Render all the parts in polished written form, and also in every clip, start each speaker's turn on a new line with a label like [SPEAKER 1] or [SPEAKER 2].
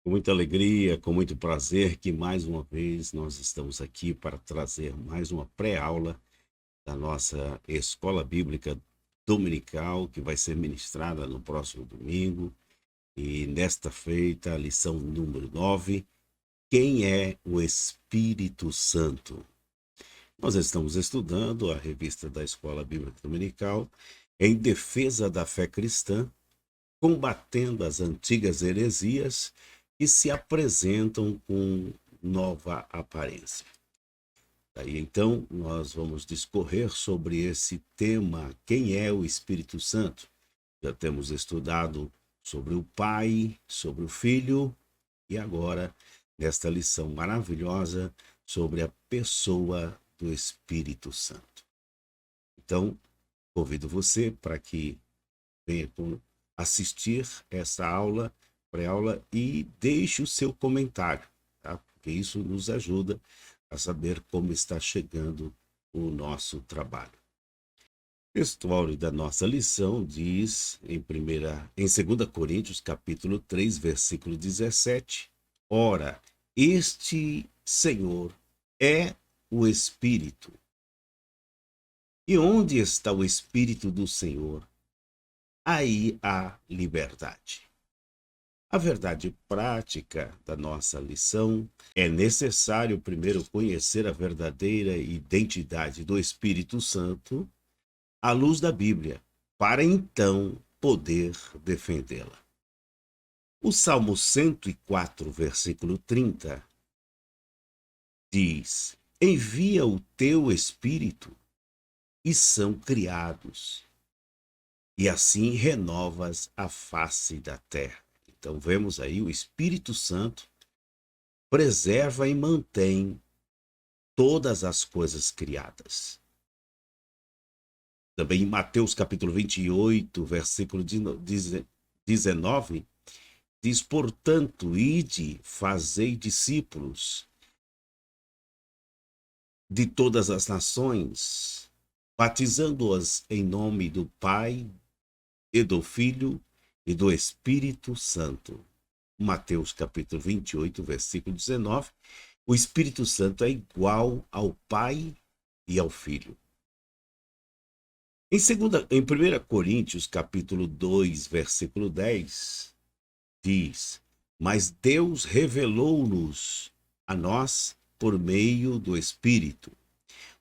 [SPEAKER 1] Com muita alegria, com muito prazer que mais uma vez nós estamos aqui para trazer mais uma pré-aula da nossa escola bíblica dominical que vai ser ministrada no próximo domingo. E nesta feita, a lição número 9: quem é o Espírito Santo? Nós estamos estudando a revista da Escola Bíblica Dominical em defesa da fé cristã, combatendo as antigas heresias que se apresentam com nova aparência. Daí então nós vamos discorrer sobre esse tema, quem é o Espírito Santo. Já temos estudado sobre o Pai, sobre o Filho e agora, nesta lição maravilhosa, sobre a pessoa do Espírito Santo. Então, convido você para que venha assistir essa aula, pré-aula, e deixe o seu comentário, tá? Porque isso nos ajuda a saber como está chegando o nosso trabalho. O textuário da nossa lição diz em 2 Coríntios, capítulo 3, versículo 17: ora, este Senhor é o Espírito. E onde está o Espírito do Senhor, aí há liberdade. A verdade prática da nossa lição é necessário primeiro conhecer a verdadeira identidade do Espírito Santo à luz da Bíblia, para então poder defendê-la. O Salmo 104, versículo 30, diz: envia o teu Espírito e são criados, e assim renovas a face da terra. Então vemos aí o Espírito Santo preserva e mantém todas as coisas criadas. Também em Mateus capítulo 28, versículo 19, diz: portanto, ide, fazei discípulos de todas as nações, batizando-as em nome do Pai e do Filho e do Espírito Santo. Mateus capítulo 28, versículo 19, o Espírito Santo é igual ao Pai e ao Filho. Em 1 Coríntios capítulo 2, versículo 10, diz: mas Deus revelou-nos a nós por meio do Espírito.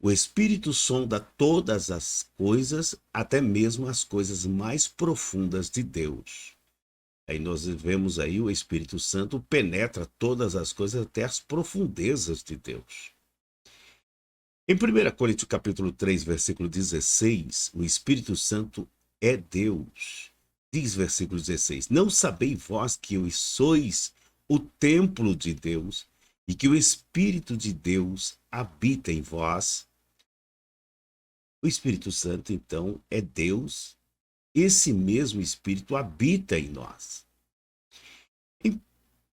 [SPEAKER 1] O Espírito sonda todas as coisas, até mesmo as coisas mais profundas de Deus. Aí nós vemos aí o Espírito Santo penetra todas as coisas até as profundezas de Deus. Em 1 Coríntios capítulo 3, versículo 16, o Espírito Santo é Deus. Diz versículo 16: não sabeis vós que sois o templo de Deus e que o Espírito de Deus habita em vós? O Espírito Santo, então, é Deus. Esse mesmo Espírito habita em nós. Em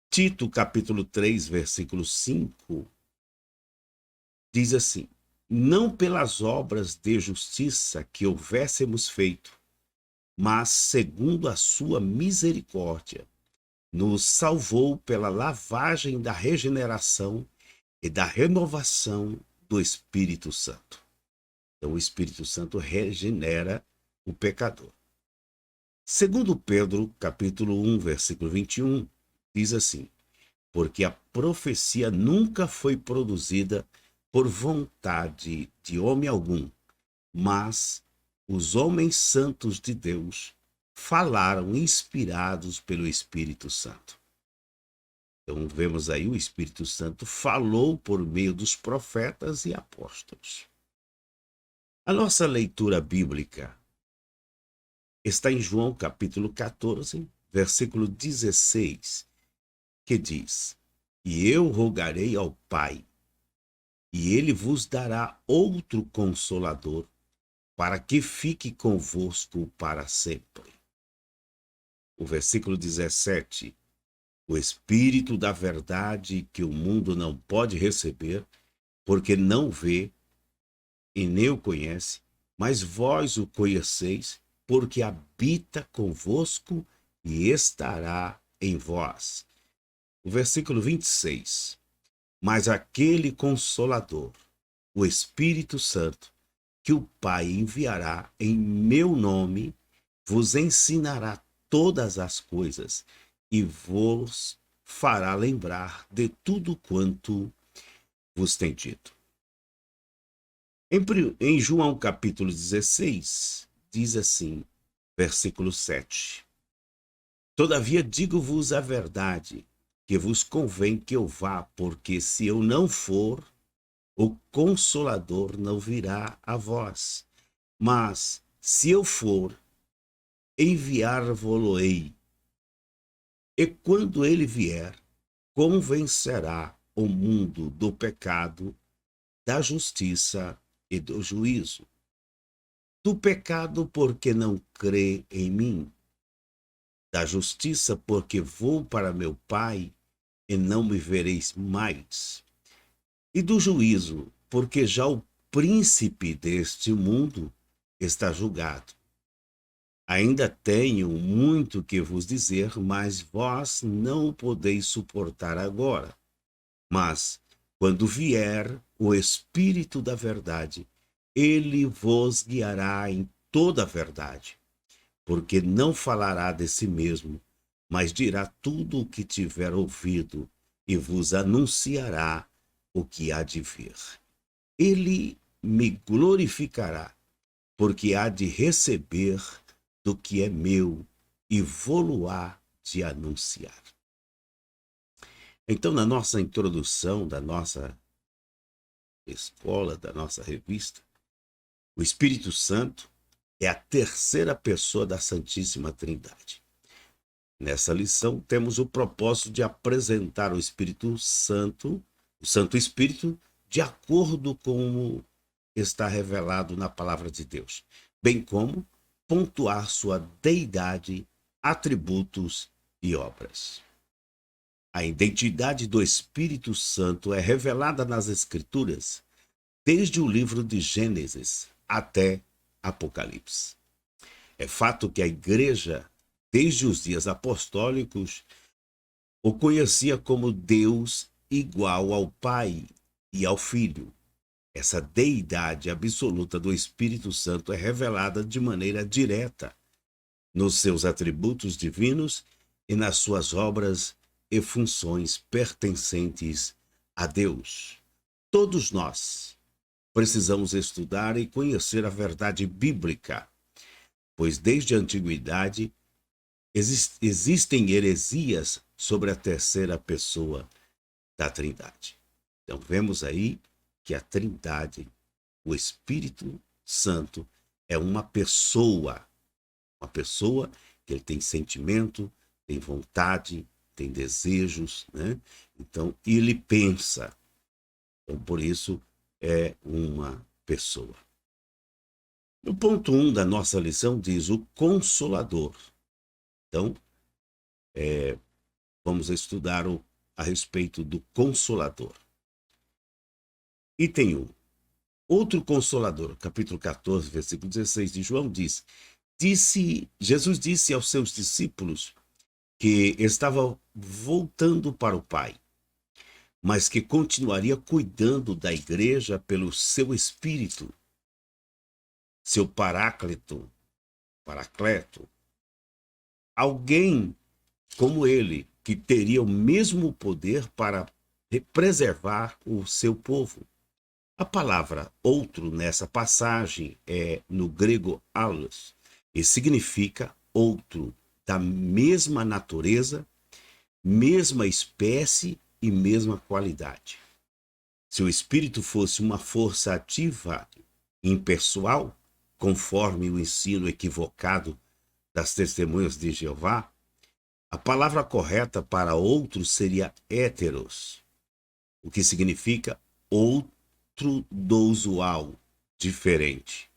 [SPEAKER 1] Tito, capítulo 3, versículo 5, diz assim: não pelas obras de justiça que houvéssemos feito, mas segundo a sua misericórdia, nos salvou pela lavagem da regeneração e da renovação do Espírito Santo. Então, o Espírito Santo regenera o pecador. Segundo Pedro, capítulo 1, versículo 21, diz assim: porque a profecia nunca foi produzida por vontade de homem algum, mas os homens santos de Deus falaram inspirados pelo Espírito Santo. Então vemos aí o Espírito Santo falou por meio dos profetas e apóstolos. A nossa leitura bíblica está em João capítulo 14, versículo 16, que diz: e eu rogarei ao Pai, e ele vos dará outro Consolador, para que fique convosco para sempre. O versículo 17: o Espírito da verdade, que o mundo não pode receber, porque não vê e nem o conhece, mas vós o conheceis, porque habita convosco e estará em vós. o versículo 26. Mas aquele Consolador, o Espírito Santo, que o Pai enviará em meu nome, vos ensinará todas as coisas e vos fará lembrar de tudo quanto vos tem dito. Em João capítulo 16, diz assim, versículo 7. Todavia digo-vos a verdade, que vos convém que eu vá, porque se eu não for, o Consolador não virá a vós. Mas, se eu for, enviar-vos-ei. E quando ele vier, convencerá o mundo do pecado, da justiça e do juízo. Do pecado, porque não crê em mim. Da justiça, porque vou para meu Pai e não me vereis mais. E do juízo, porque já o príncipe deste mundo está julgado. Ainda tenho muito que vos dizer, mas vós não o podeis suportar agora. Mas, quando vier o Espírito da verdade, ele vos guiará em toda a verdade, porque não falará de si mesmo, mas dirá tudo o que tiver ouvido e vos anunciará o que há de vir. Ele me glorificará, porque há de receber do que é meu e vou-lo-á de anunciar. Então, na nossa introdução da nossa escola, da nossa revista, o Espírito Santo é a terceira pessoa da Santíssima Trindade. Nessa lição, temos o propósito de apresentar o Espírito Santo, o Santo Espírito, de acordo com o está revelado na Palavra de Deus, bem como pontuar sua deidade, atributos e obras. A identidade do Espírito Santo é revelada nas Escrituras, desde o livro de Gênesis até Apocalipse. É fato que a Igreja, desde os dias apostólicos, o conhecia como Deus igual ao Pai e ao Filho. Essa deidade absoluta do Espírito Santo é revelada de maneira direta nos seus atributos divinos e nas suas obras e funções pertencentes a Deus. Todos nós precisamos estudar e conhecer a verdade bíblica, pois desde a antiguidade existem heresias sobre a terceira pessoa da Trindade. Então vemos aí que a Trindade, o Espírito Santo, é uma pessoa que ele tem sentimento, tem vontade, tem desejos, né? Então, ele pensa. Então, por isso, é uma pessoa. No ponto 1 da nossa lição diz o Consolador. Então, vamos estudar a respeito do Consolador. Item 1. Outro Consolador, capítulo 14, versículo 16 de João, Jesus disse aos seus discípulos que estava voltando para o Pai, mas que continuaria cuidando da igreja pelo seu Espírito, seu Paracleto, alguém como ele, que teria o mesmo poder para preservar o seu povo. A palavra outro nessa passagem é no grego allos e significa outro, da mesma natureza, mesma espécie e mesma qualidade. Se o Espírito fosse uma força ativa, impessoal, conforme o ensino equivocado das testemunhas de Jeová, a palavra correta para outro seria héteros, o que significa outro do usual, diferente.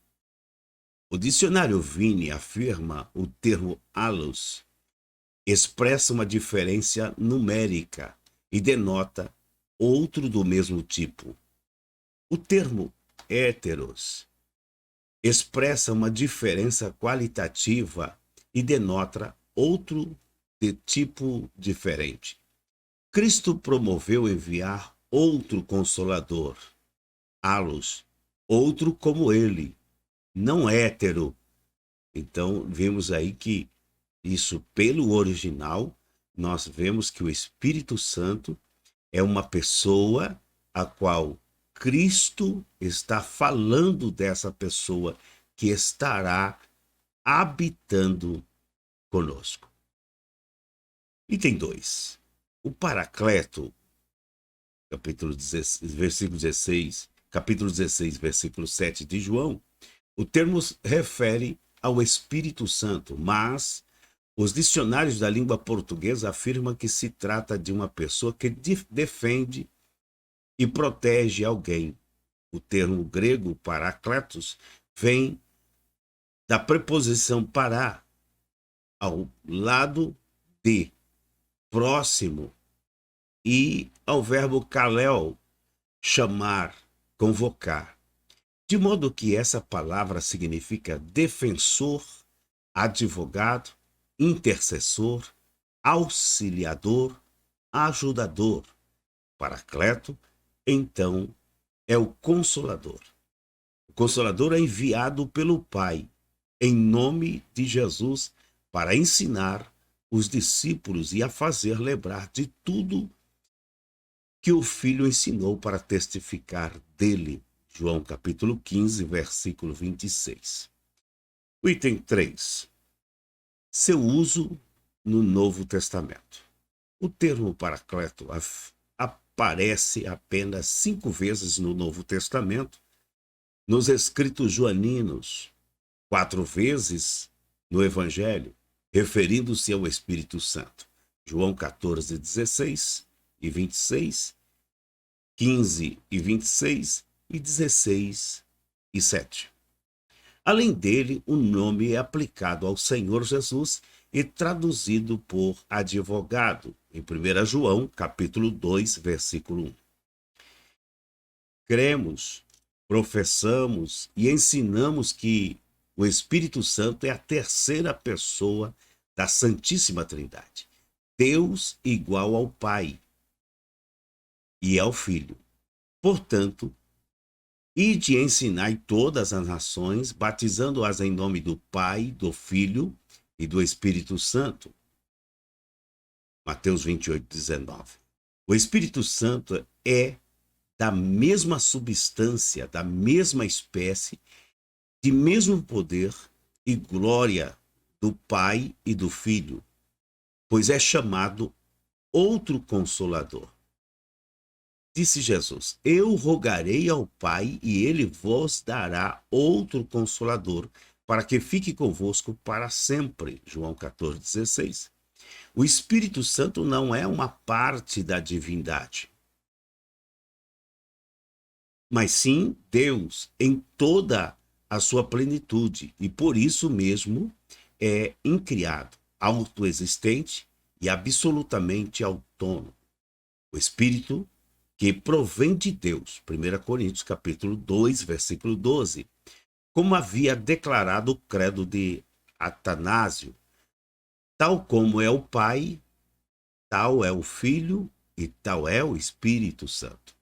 [SPEAKER 1] O dicionário Vini afirma o termo allos expressa uma diferença numérica e denota outro do mesmo tipo. O termo héteros expressa uma diferença qualitativa e denota outro de tipo diferente. Cristo promoveu enviar outro Consolador, halos, outro como ele, não hétero. Então, vemos aí que isso, pelo original, nós vemos que o Espírito Santo é uma pessoa a qual Cristo está falando dessa pessoa que estará habitando conosco. Item 2. O Paracleto, capítulo 16, versículo 16, capítulo 16, versículo 7 de João, o termo refere ao Espírito Santo, mas os dicionários da língua portuguesa afirmam que se trata de uma pessoa que defende e protege alguém. O termo grego parakletos vem da preposição para, ao lado de, próximo, e ao verbo kaleo, chamar, convocar. De modo que essa palavra significa defensor, advogado, intercessor, auxiliador, ajudador. Paracleto, então, é o Consolador. O Consolador é enviado pelo Pai, em nome de Jesus, para ensinar os discípulos e a fazer lembrar de tudo que o Filho ensinou para testificar dele. João capítulo 15, versículo 26. O item 3. Seu uso no Novo Testamento. O termo Paracleto aparece apenas 5 vezes no Novo Testamento, nos escritos joaninos, 4 vezes no Evangelho, referindo-se ao Espírito Santo. João 14, 16 e 26, 15 e 26 e 16 e 7. Além dele, o nome é aplicado ao Senhor Jesus e traduzido por advogado, em 1 João, capítulo 2, versículo 1. Cremos, professamos e ensinamos que o Espírito Santo é a terceira pessoa da Santíssima Trindade. Deus igual ao Pai e ao Filho. Portanto, ide ensinai todas as nações, batizando-as em nome do Pai, do Filho e do Espírito Santo. Mateus 28, 19. O Espírito Santo é da mesma substância, da mesma espécie, de mesmo poder e glória do Pai e do Filho, pois é chamado outro Consolador. Disse Jesus: Eu rogarei ao Pai e ele vos dará outro Consolador, para que fique convosco para sempre. João 14, 16. O Espírito Santo não é uma parte da divindade, mas sim Deus em toda a sua plenitude, e por isso mesmo é incriado, autoexistente e absolutamente autônomo. O Espírito que provém de Deus, 1 Coríntios capítulo 2, versículo 12, como havia declarado o credo de Atanásio, tal como é o Pai, tal é o Filho e tal é o Espírito Santo.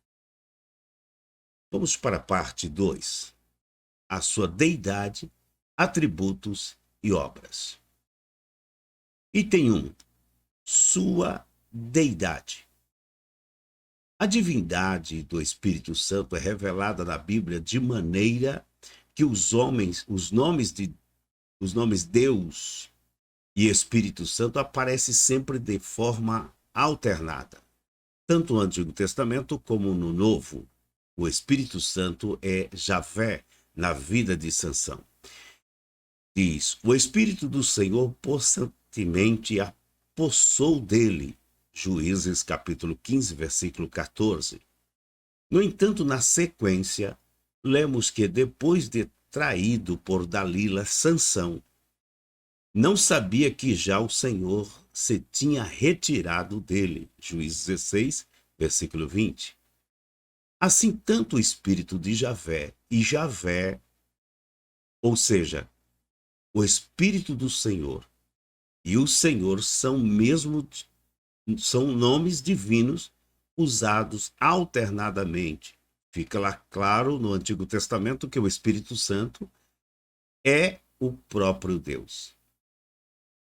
[SPEAKER 1] Vamos para a parte 2. A sua deidade, atributos e obras. Item 1. Sua deidade. A divindade do Espírito Santo é revelada na Bíblia de maneira que os nomes Deus e Espírito Santo aparecem sempre de forma alternada. Tanto no Antigo Testamento como no Novo, o Espírito Santo é Javé na vida de Sansão. Diz: o Espírito do Senhor possantemente apossou dele. Juízes capítulo 15, versículo 14. No entanto, na sequência, lemos que depois de traído por Dalila, Sansão não sabia que já o Senhor se tinha retirado dele. Juízes 16, versículo 20. Assim, tanto o Espírito de Javé e Javé, ou seja, o Espírito do Senhor e o Senhor são são nomes divinos usados alternadamente. Fica lá claro no Antigo Testamento que o Espírito Santo é o próprio Deus.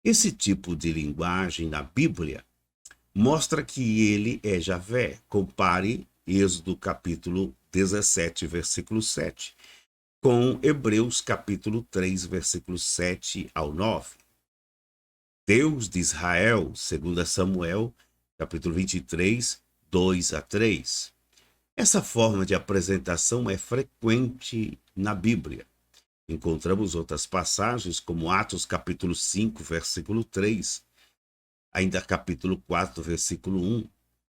[SPEAKER 1] Esse tipo de linguagem na Bíblia mostra que ele é Javé. Compare Êxodo capítulo 17, versículo 7, com Hebreus capítulo 3, versículos 7 ao 9. Deus de Israel, 2 Samuel, capítulo 23, 2 a 3. Essa forma de apresentação é frequente na Bíblia. Encontramos outras passagens, como Atos capítulo 5, versículo 3, ainda capítulo 4, versículo 1,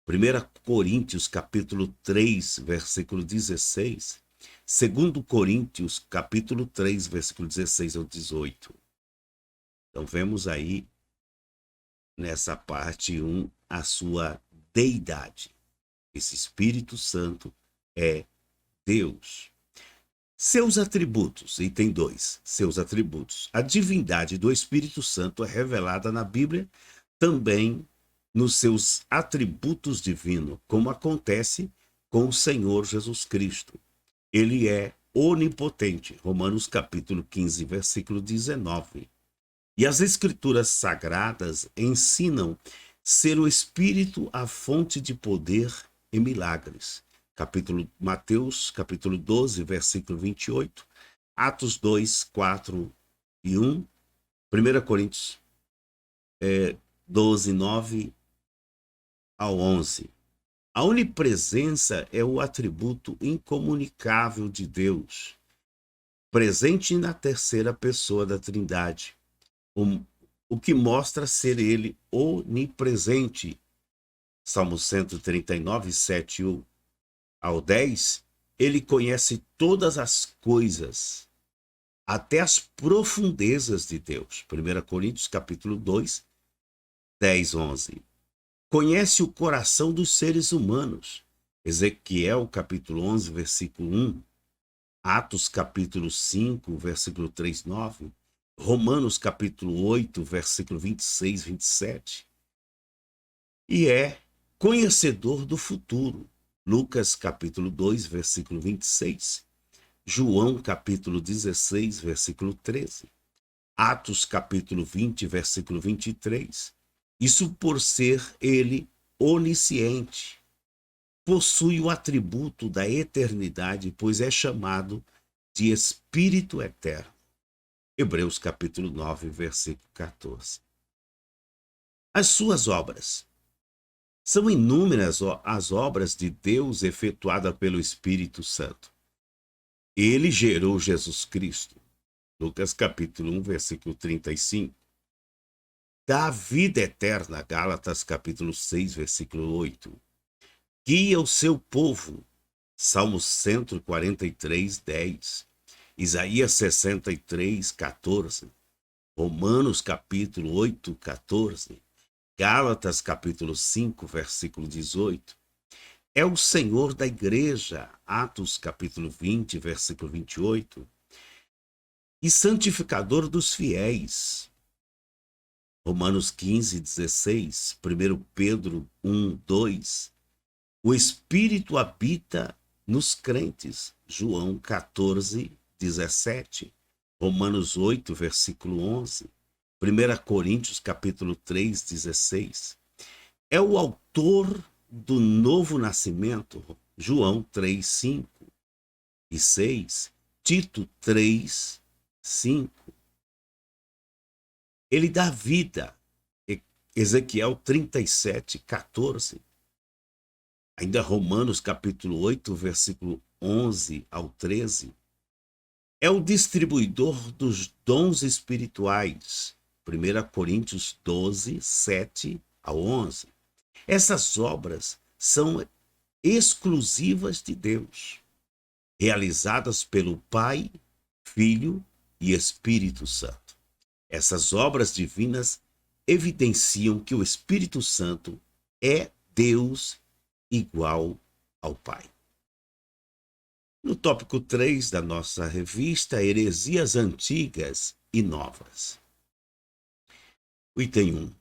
[SPEAKER 1] 1 Coríntios capítulo 3, versículo 16, 2 Coríntios capítulo 3, versículo 16 ao 18. Então vemos aí, nessa parte 1, a sua deidade. Esse Espírito Santo é Deus. Seus atributos, item 2, seus atributos. A divindade do Espírito Santo é revelada na Bíblia também nos seus atributos divinos, como acontece com o Senhor Jesus Cristo. Ele é onipotente, Romanos capítulo 15, versículo 19. E as Escrituras Sagradas ensinam ser o Espírito a fonte de poder e milagres. Mateus, capítulo 12, versículo 28, Atos 2, 4 e 1, 1 Coríntios 12, 9 ao 11. A onipresença é o atributo incomunicável de Deus, presente na terceira pessoa da Trindade, o que mostra ser ele onipresente. Salmo 139, 7 ao 10, ele conhece todas as coisas, até as profundezas de Deus. 1 Coríntios capítulo 2, 10, 11. Conhece o coração dos seres humanos. Ezequiel capítulo 11, versículo 1. Atos capítulo 5, versículo 3, 9. Romanos capítulo 8, versículo 26, 27. E é conhecedor do futuro. Lucas capítulo 2, versículo 26. João capítulo 16, versículo 13. Atos capítulo 20, versículo 23. Isso por ser ele onisciente. Possui o atributo da eternidade, pois é chamado de Espírito Eterno. Hebreus capítulo 9, versículo 14. As suas obras. São inúmeras as obras de Deus efetuadas pelo Espírito Santo. Ele gerou Jesus Cristo. Lucas capítulo 1, versículo 35. Dá vida eterna. Gálatas capítulo 6, versículo 8. Guia o seu povo. Salmos 143, 10. Isaías 63, 14. Romanos capítulo 8, 14. Gálatas capítulo 5, versículo 18. É o Senhor da igreja, Atos capítulo 20, versículo 28. E santificador dos fiéis, Romanos 15, 16. 1 Pedro 1, 2. O Espírito habita nos crentes, João 14, 17. Romanos 8, versículo 11. 1 Coríntios capítulo 3, 16. É o autor do novo nascimento, João 3, 5 e 6. Tito 3, 5. Ele dá vida, Ezequiel 37, 14. Ainda Romanos capítulo 8, versículo 11 ao 13. É o distribuidor dos dons espirituais, 1 Coríntios 12, 7 ao 11. Essas obras são exclusivas de Deus, realizadas pelo Pai, Filho e Espírito Santo. Essas obras divinas evidenciam que o Espírito Santo é Deus igual ao Pai. No tópico 3 da nossa revista, Heresias Antigas e Novas. O item 1.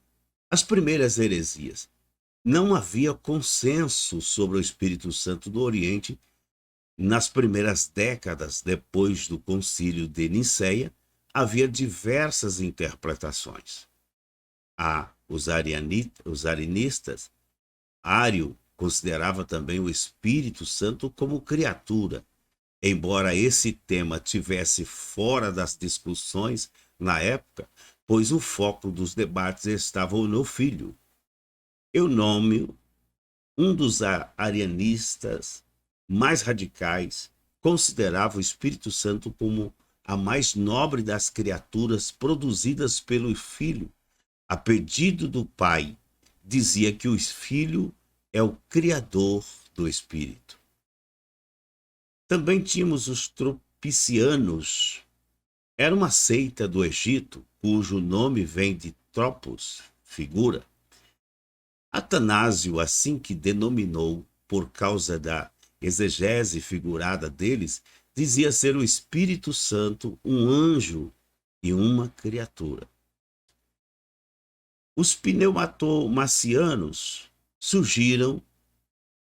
[SPEAKER 1] As primeiras heresias. Não havia consenso sobre o Espírito Santo do Oriente nas primeiras décadas depois do Concílio de Nicéia. Havia diversas interpretações. Os arianistas, Ário considerava também o Espírito Santo como criatura, embora esse tema tivesse fora das discussões na época, pois o foco dos debates estava no Filho. Eunômio, um dos arianistas mais radicais, considerava o Espírito Santo como a mais nobre das criaturas produzidas pelo Filho, a pedido do Pai. Dizia que o Filho é o criador do Espírito. Também tínhamos os tropicianos. Era uma seita do Egito, cujo nome vem de tropos, figura. Atanásio, assim que denominou, por causa da exegese figurada deles, dizia ser o Espírito Santo um anjo e uma criatura. Os pneumatomacianos surgiram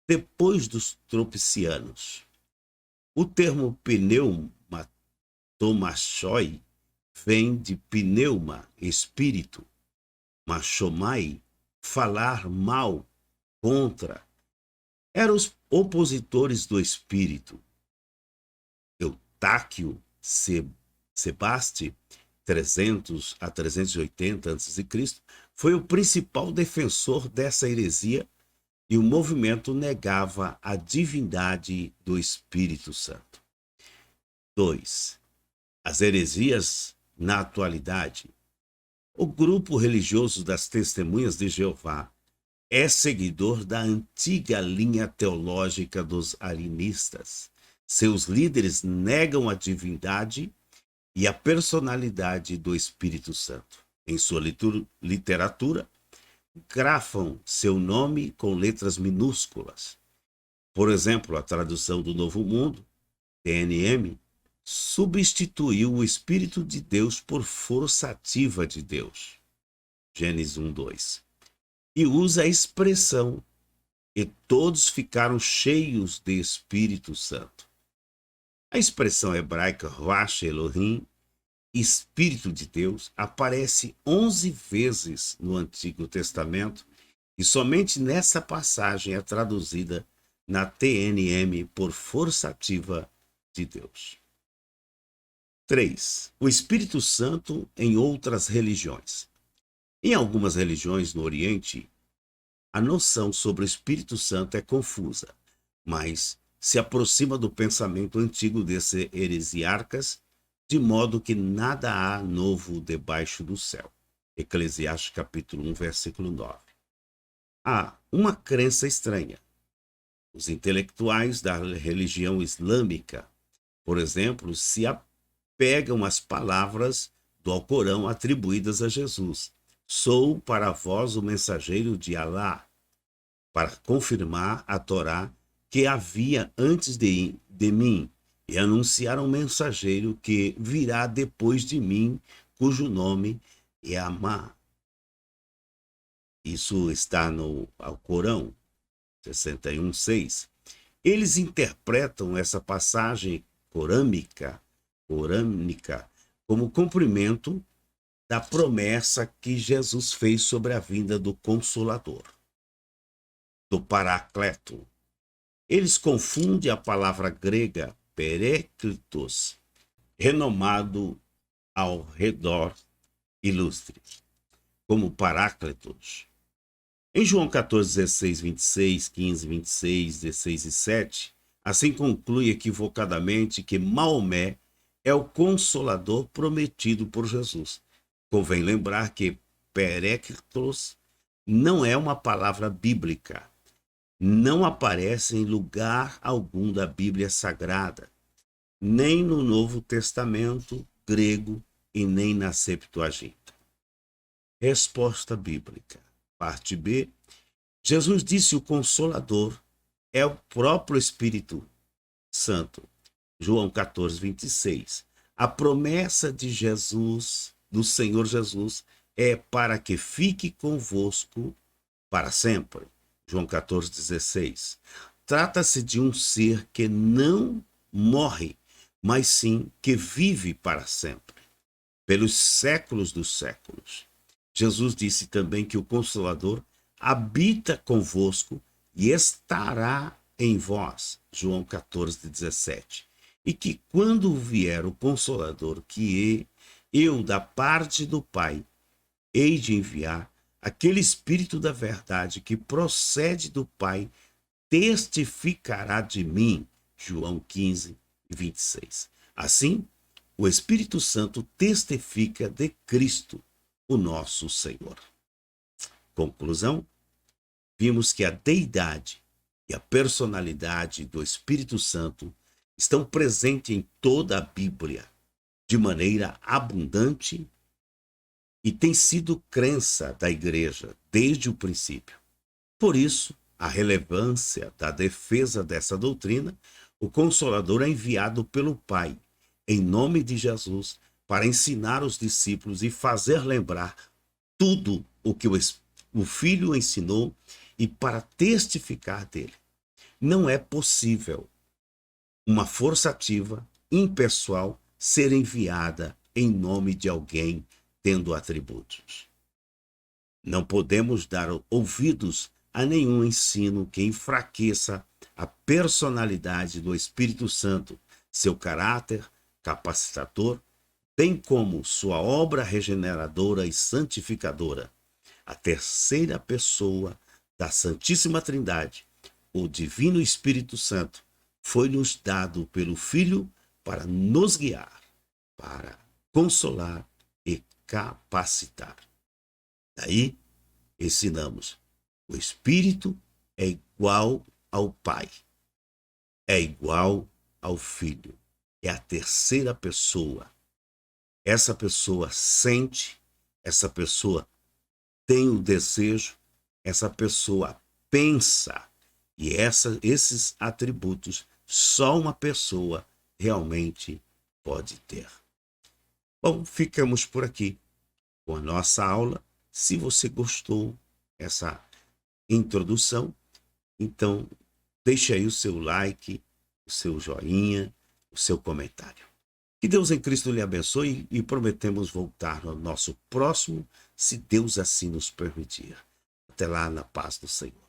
[SPEAKER 1] depois dos tropicianos. O termo pneumatomachoi vem de pneuma, espírito, machomai, falar mal, contra. Eram os opositores do espírito. Eutáquio Sebaste, 300 a 380 a.C., foi o principal defensor dessa heresia, e o movimento negava a divindade do Espírito Santo. 2. As heresias na atualidade. O grupo religioso das Testemunhas de Jeová é seguidor da antiga linha teológica dos arianistas. Seus líderes negam a divindade e a personalidade do Espírito Santo. Em sua literatura, grafam seu nome com letras minúsculas. Por exemplo, a tradução do Novo Mundo, TNM, substituiu o Espírito de Deus por força ativa de Deus, Gênesis 1:2, e usa a expressão "e todos ficaram cheios de Espírito Santo". A expressão hebraica Ruach Elohim, Espírito de Deus, aparece 11 vezes no Antigo Testamento, e somente nessa passagem é traduzida na TNM por força ativa de Deus. 3. O Espírito Santo em outras religiões. Em algumas religiões no Oriente, a noção sobre o Espírito Santo é confusa, mas se aproxima do pensamento antigo desses heresiarcas, de modo que nada há novo debaixo do céu. Eclesiastes capítulo 1, versículo 9. Há uma crença estranha. Os intelectuais da religião islâmica, por exemplo, se apegam às palavras do Alcorão atribuídas a Jesus. Sou para vós o mensageiro de Alá, para confirmar a Torá que havia antes de mim, e anunciar um mensageiro que virá depois de mim, cujo nome é Amá. Isso está no Alcorão 61:6. Eles interpretam essa passagem corânica como cumprimento da promessa que Jesus fez sobre a vinda do Consolador, do Paracleto. Eles confundem a palavra grega peréclitos, renomado ao redor ilustre, como Paráclitos. Em João 14, 16, 26, 15, 26, 16 e 7, assim conclui equivocadamente que Maomé é o Consolador prometido por Jesus. Convém lembrar que peréclitos não é uma palavra bíblica. Não aparece em lugar algum da Bíblia Sagrada, nem no Novo Testamento grego e nem na Septuaginta. Resposta bíblica. Parte B. Jesus disse: o Consolador é o próprio Espírito Santo. João 14, 26. A promessa de Jesus, do Senhor Jesus, é para que fique convosco para sempre. João 14,16. Trata-se de um ser que não morre, mas sim que vive para sempre, pelos séculos dos séculos. Jesus disse também que o Consolador habita convosco e estará em vós. João 14,17. E que quando vier o Consolador, que eu, da parte do Pai, hei de enviar, aquele Espírito da verdade que procede do Pai, testificará de mim. João 15:26. Assim, o Espírito Santo testifica de Cristo, o nosso Senhor. Conclusão: vimos que a deidade e a personalidade do Espírito Santo estão presentes em toda a Bíblia, de maneira abundante, e tem sido crença da Igreja desde o princípio. Por isso, a relevância da defesa dessa doutrina, o Consolador é enviado pelo Pai, em nome de Jesus, para ensinar os discípulos e fazer lembrar tudo o que o Filho ensinou e para testificar dele. Não é possível uma força ativa, impessoal, ser enviada em nome de alguém tendo atributos. Não podemos dar ouvidos a nenhum ensino que enfraqueça a personalidade do Espírito Santo, seu caráter capacitador, bem como sua obra regeneradora e santificadora. A terceira pessoa da Santíssima Trindade, o Divino Espírito Santo, foi-nos dado pelo Filho para nos guiar, para consolar e capacitar. Daí, ensinamos: o Espírito é igual ao Pai, é igual ao Filho, é a terceira pessoa. Essa pessoa sente, essa pessoa tem o desejo, essa pessoa pensa, e esses atributos só uma pessoa realmente pode ter. Bom, ficamos por aqui com a nossa aula. Se você gostou dessa introdução, então deixe aí o seu like, o seu joinha, o seu comentário. Que Deus em Cristo lhe abençoe e prometemos voltar no nosso próximo, se Deus assim nos permitir. Até lá, na paz do Senhor.